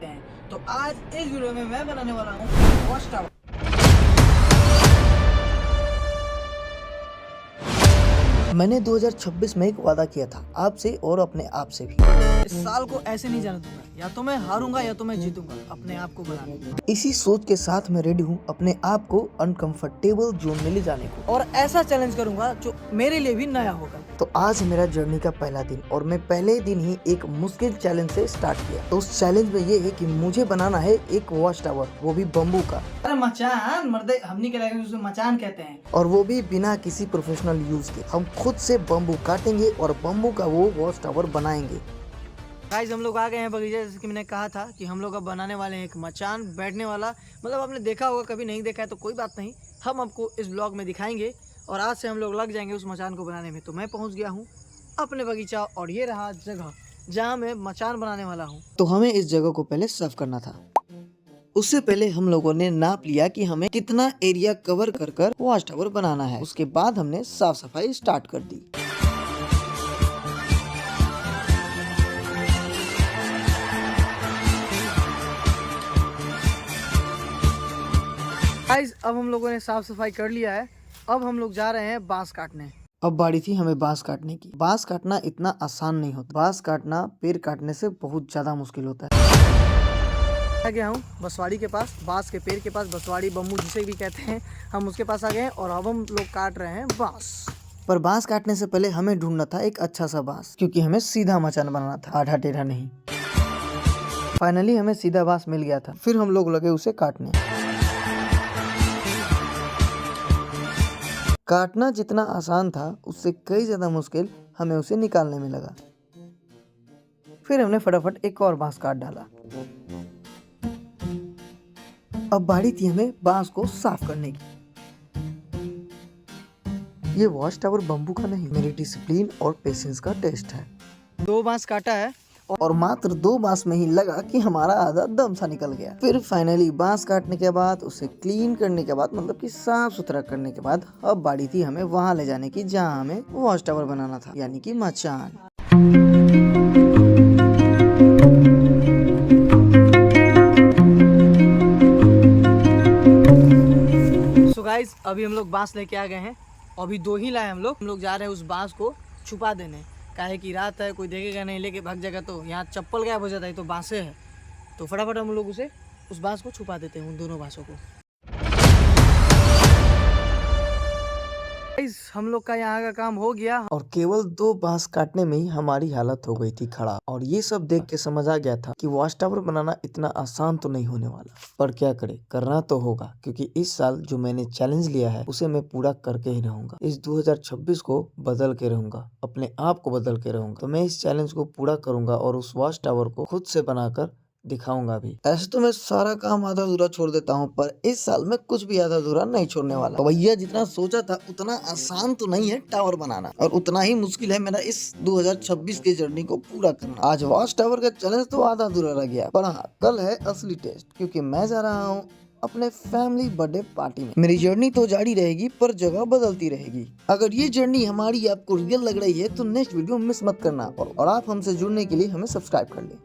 तो आज इस वीडियो में मैं बनाने वाला हूँ वॉच टावर। मैंने 2026 में एक वादा किया था आपसे और अपने आप से भी। इस साल को ऐसे नहीं जाने दूंगा, या तो मैं हारूंगा या तो मैं जीतूंगा अपने आप को बनाने। इसी सोच के साथ मैं रेडी हूँ अपने आप को अनकंफर्टेबल जोन में ले जाने को। और ऐसा चैलेंज करूंगा जो मेरे लिए भी नया होगा। तो आज मेरा जर्नी का पहला दिन और मैं पहले दिन ही एक मुश्किल चैलेंज से स्टार्ट किया। तो उस चैलेंज में ये है कि मुझे बनाना है एक वॉच टावर, वो भी बम्बू का। अरे मचान मर्दे, हम नहीं करेंगे, उसे मचान कहते हैं। और वो भी बिना किसी प्रोफेशनल यूज के। हम खुद से बम्बू काटेंगे और बम्बू का वो वॉच टावर बनाएंगे। गाइस, हम लोग आ गए हैं बगीचे। जैसे कि मैंने कहा था कि हम लोग अब बनाने वाले हैं एक मचान बैठने वाला। मतलब आपने देखा होगा, कभी नहीं देखा है तो कोई बात नहीं, हम आपको इस ब्लॉग में दिखाएंगे। और आज से हम लोग लग जाएंगे उस मचान को बनाने में। तो मैं पहुंच गया हूं अपने बगीचा और ये रहा जगह जहां मैं मचान बनाने वाला हूं। तो हमें इस जगह को पहले साफ करना था। उससे पहले हम लोगों ने नाप लिया कि हमें कितना एरिया कवर कर कर वॉच टावर बनाना है। उसके बाद हमने साफ सफाई स्टार्ट कर दी। गाइस, अब हम लोगों ने साफ सफाई कर लिया है। अब हम लोग जा रहे हैं बांस काटने। अब बारी थी हमें बांस काटने की। बांस काटना इतना आसान नहीं होता। बांस काटना पेड़ काटने से बहुत ज्यादा मुश्किल होता है। आ गया हूँ बसवाड़ी के पास, बांस के पेड़ के पास। बसवाड़ी बम्बू जिसे भी कहते हैं, हम उसके पास आ गए हैं और अब हम लोग काट रहे हैं बांस। पर बांस काटने से पहले हमें ढूंढना था एक अच्छा सा बांस, क्योंकि हमें सीधा मचान बनाना था, आधा टेढ़ा नहीं। फाइनली हमें सीधा बांस मिल गया था। फिर हम लोग लगे उसे काटने। काटना जितना आसान था उससे कई ज्यादा मुश्किल हमें उसे निकालने में लगा। फिर हमने फटाफट एक और बांस काट डाला। अब बारी थी हमें बांस को साफ करने की। ये वॉच टावर बम्बू का नहीं, मेरी डिसिप्लिन और पेशेंस का टेस्ट है। 2 बांस काटा है और मात्र 2 बांस में ही लगा कि हमारा आधा दम सा निकल गया। फिर फाइनली बांस काटने के बाद, उसे क्लीन करने के बाद, मतलब कि साफ सुथरा करने के बाद, अब बारी थी हमें वहां ले जाने की जहां हमें वॉच टावर बनाना था, यानी कि मचान। सो गाइस, अभी हम लोग बांस लेके आ गए हैं। अभी 2 ही लाए हम लोग जा रहे हैं उस बांस को छुपा देने। काहे की रात है, कोई देखेगा नहीं, लेके भाग जाएगा तो यहाँ चप्पल गायब हो जाता है। तो बांसे है, तो फटाफट हम लोग उस बांस को छुपा देते हैं, उन दोनों बांसों को। गाइस, हम लोग का यहाँ का काम हो गया। और केवल 2 बांस काटने में ही हमारी हालत हो गई थी खड़ा। और ये सब देख के समझ आ गया था कि वॉच टावर बनाना इतना आसान तो नहीं होने वाला। पर क्या करे, करना तो होगा, क्योंकि इस साल जो मैंने चैलेंज लिया है उसे मैं पूरा करके ही रहूंगा। इस 2026 को बदल के रहूंगा, अपने आप को बदल के रहूंगा। तो मैं इस चैलेंज को पूरा करूंगा और उस वॉच टावर को खुद से बनाकर दिखाऊंगा भी। ऐसे तो मैं सारा काम आधा अधूरा छोड़ देता हूँ, पर इस साल मैं कुछ भी आधा अधूरा नहीं छोड़ने वाला। तो भैया, जितना सोचा था उतना आसान तो नहीं है टावर बनाना, और उतना ही मुश्किल है मेरा इस 2026 के जर्नी को पूरा करना। आज वॉच टावर का चैलेंज तो आधा अधूरा रह गया, पर हाँ, कल है असली टेस्ट, क्योंकि मैं जा रहा हूँ अपने फैमिली बर्थडे पार्टी में। मेरी जर्नी तो जारी रहेगी, पर जगह बदलती रहेगी। अगर ये जर्नी हमारी आपको रियल लग रही है तो नेक्स्ट वीडियो मिस मत करना, और आप हमसे जुड़ने के लिए हमें सब्सक्राइब कर लें।